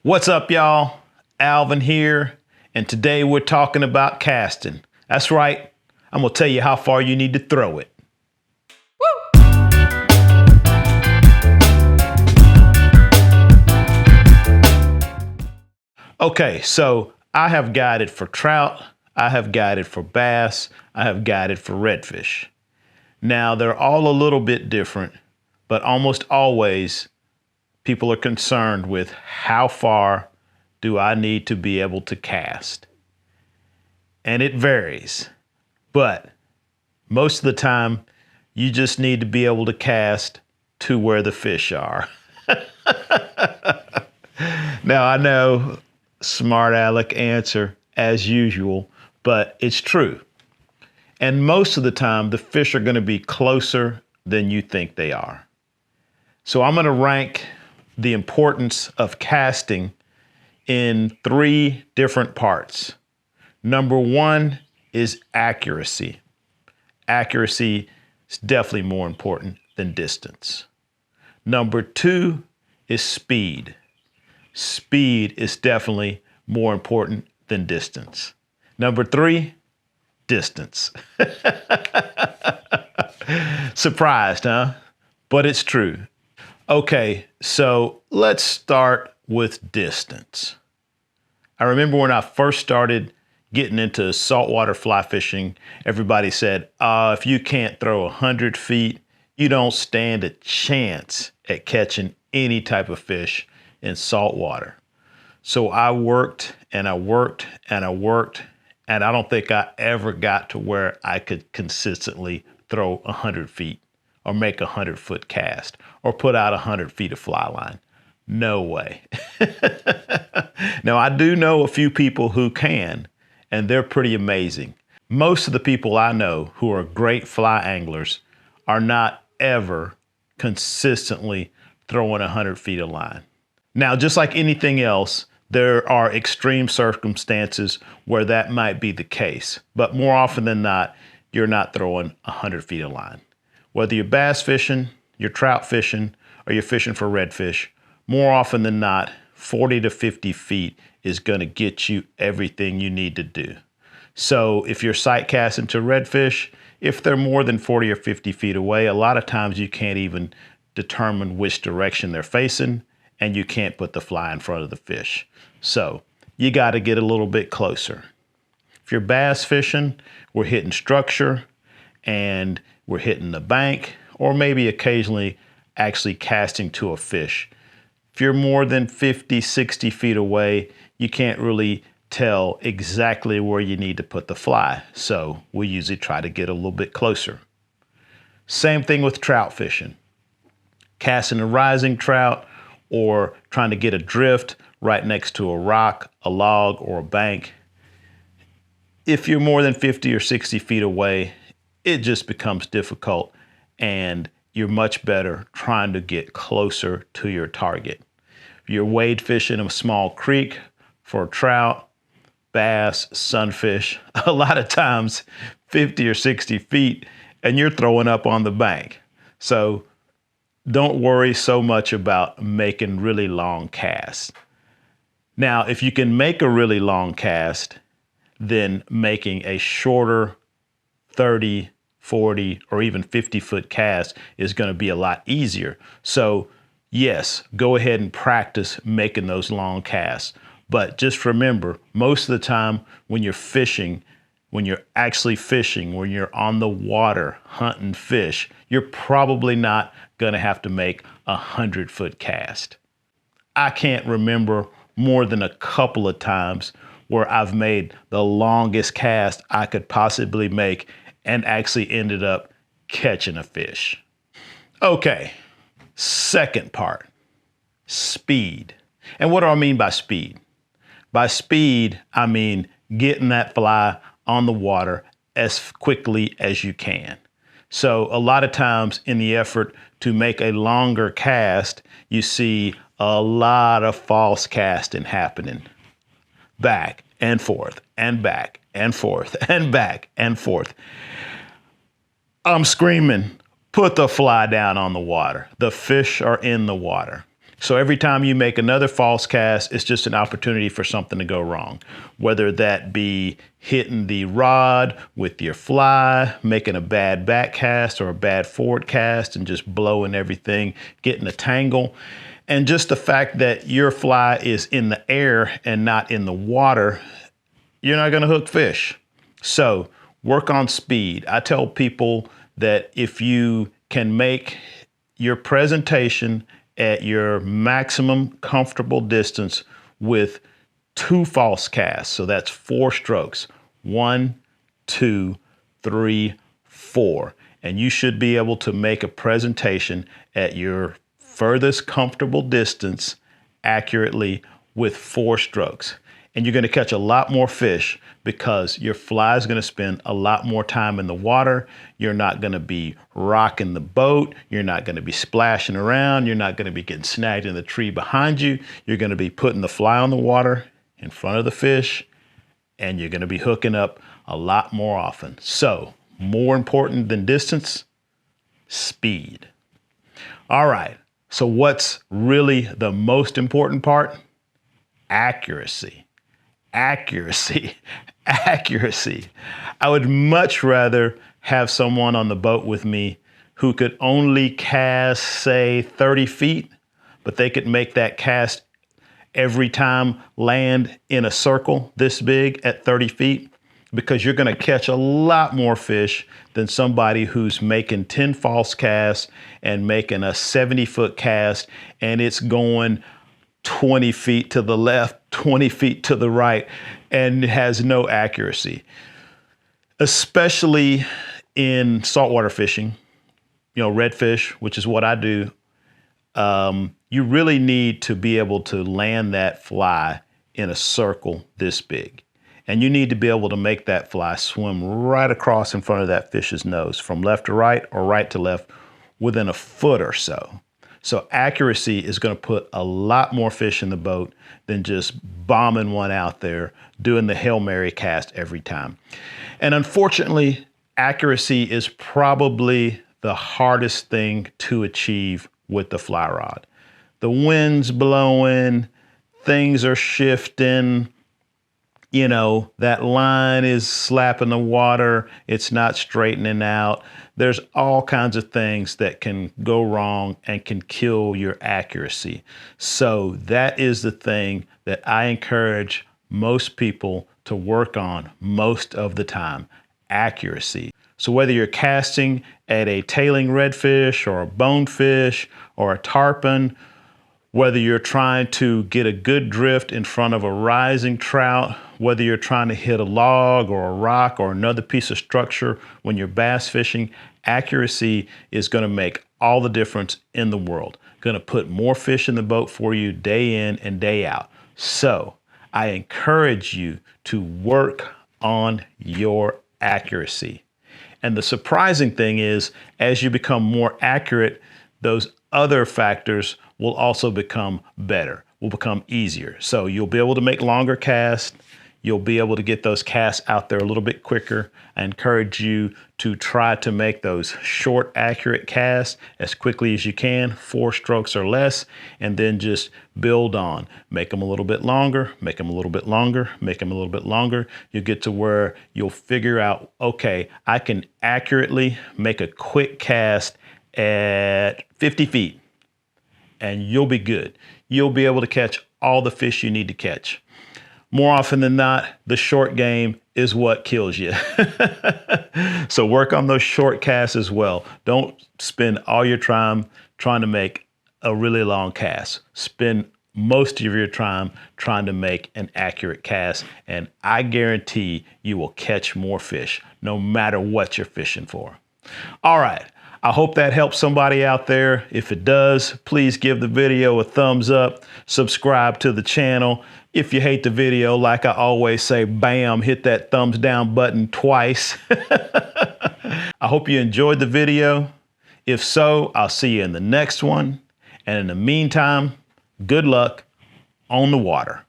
What's up, y'all? Alvin here, and today we're talking about casting. That's right, I'm gonna tell you how far you need to throw it. Okay, so I have guided for trout, I have guided for bass, I have guided for redfish. Now, they're all a little bit different, but almost always people are concerned with how far do I need to be able to cast? And it varies, but most of the time you just need to be able to cast to where the fish are. Now, I know, smart aleck answer as usual, but it's true. And most of the time the fish are going to be closer than you think they are. So I'm going to rank the importance of casting in 3 different parts. Number 1 is accuracy. Accuracy is definitely more important than distance. Number 2 is speed. Speed is definitely more important than distance. Number 3, distance. Surprised, huh? But it's true. Okay, so let's start with distance. I remember when I first started getting into saltwater fly fishing, everybody said, if you can't throw 100 feet, you don't stand a chance at catching any type of fish in saltwater. So I worked and I worked and I worked, and I don't think I ever got to where I could consistently throw 100 feet or make a 100-foot cast or put out 100 feet of fly line. No way. Now, I do know a few people who can, and they're pretty amazing. Most of the people I know who are great fly anglers are not ever consistently throwing 100 feet of line. Now, just like anything else, there are extreme circumstances where that might be the case, but more often than not, you're not throwing 100 feet of line. Whether you're bass fishing, you're trout fishing, or you're fishing for redfish, more often than not, 40 to 50 feet is going to get you everything you need to do. So if you're sight casting to redfish, if they're more than 40 or 50 feet away, a lot of times you can't even determine which direction they're facing, and you can't put the fly in front of the fish. So you got to get a little bit closer. If you're bass fishing, we're hitting structure and we're hitting the bank, or maybe occasionally actually casting to a fish. If you're more than 50, 60 feet away, you can't really tell exactly where you need to put the fly. So we usually try to get a little bit closer. Same thing with trout fishing. Casting a rising trout or trying to get a drift right next to a rock, a log, or a bank. If you're more than 50 or 60 feet away, it just becomes difficult, and you're much better trying to get closer to your target. If you're wade fishing a small creek for trout, bass, sunfish, a lot of times 50 or 60 feet, and you're throwing up on the bank. So don't worry so much about making really long casts. Now, if you can make a really long cast, then making a shorter 30, 40, or even 50-foot cast is going to be a lot easier. So yes, go ahead and practice making those long casts. But just remember, most of the time when you're fishing, when you're actually fishing, when you're on the water hunting fish, you're probably not going to have to make a 100-foot cast. I can't remember more than a couple of times where I've made the longest cast I could possibly make and actually ended up catching a fish. Okay, second part, speed. And what do I mean by speed? By speed, I mean getting that fly on the water as quickly as you can. So a lot of times in the effort to make a longer cast, you see a lot of false casting happening. Back and forth and back and forth and back and forth. I'm screaming, put the fly down on the water. The fish are in the water. So every time you make another false cast, it's just an opportunity for something to go wrong. Whether that be hitting the rod with your fly, making a bad back cast or a bad forward cast and just blowing everything, getting a tangle. And just the fact that your fly is in the air and not in the water, you're not gonna hook fish. So work on speed. I tell people that if you can make your presentation at your maximum comfortable distance with 2 false casts. So that's 4 strokes. 1, 2, 3, 4. And you should be able to make a presentation at your furthest comfortable distance accurately with 4 strokes. And you're going to catch a lot more fish because your fly is going to spend a lot more time in the water. You're not going to be rocking the boat. You're not going to be splashing around. You're not going to be getting snagged in the tree behind you. You're going to be putting the fly on the water in front of the fish, and you're going to be hooking up a lot more often. So, more important than distance, speed. All right, so what's really the most important part? Accuracy. Accuracy, accuracy. I would much rather have someone on the boat with me who could only cast, say, 30 feet, but they could make that cast every time land in a circle this big at 30 feet, because you're gonna catch a lot more fish than somebody who's making 10 false casts and making a 70-foot cast and it's going 20 feet to the left, 20 feet to the right, and has no accuracy. Especially in saltwater fishing, you know, redfish, which is what I do, you really need to be able to land that fly in a circle this big. And you need to be able to make that fly swim right across in front of that fish's nose, from left to right or right to left, within a foot or so. So accuracy is going to put a lot more fish in the boat than just bombing one out there, doing the Hail Mary cast every time. And unfortunately, accuracy is probably the hardest thing to achieve with the fly rod. The wind's blowing, things are shifting, you know, that line is slapping the water, it's not straightening out. There's all kinds of things that can go wrong and can kill your accuracy. So that is the thing that I encourage most people to work on most of the time, accuracy. So whether you're casting at a tailing redfish or a bonefish or a tarpon, whether you're trying to get a good drift in front of a rising trout, whether you're trying to hit a log or a rock or another piece of structure when you're bass fishing, accuracy is going to make all the difference in the world. Going to put more fish in the boat for you day in and day out. So I encourage you to work on your accuracy. And the surprising thing is, as you become more accurate, those other factors will also become better, will become easier. So you'll be able to make longer casts. You'll be able to get those casts out there a little bit quicker. I encourage you to try to make those short, accurate casts as quickly as you can, 4 strokes or less, and then just build on. Make them a little bit longer, make them a little bit longer, make them a little bit longer. You'll get to where you'll figure out, okay, I can accurately make a quick cast at 50 feet, and you'll be good. You'll be able to catch all the fish you need to catch. More often than not, the short game is what kills you. So work on those short casts as well. Don't spend all your time trying to make a really long cast. Spend most of your time trying to make an accurate cast, and I guarantee you will catch more fish no matter what you're fishing for. All right. I hope that helps somebody out there. If it does, please give the video a thumbs up, subscribe to the channel. If you hate the video, like I always say, bam, hit that thumbs down button twice. I hope you enjoyed the video. If so, I'll see you in the next one. And in the meantime, good luck on the water.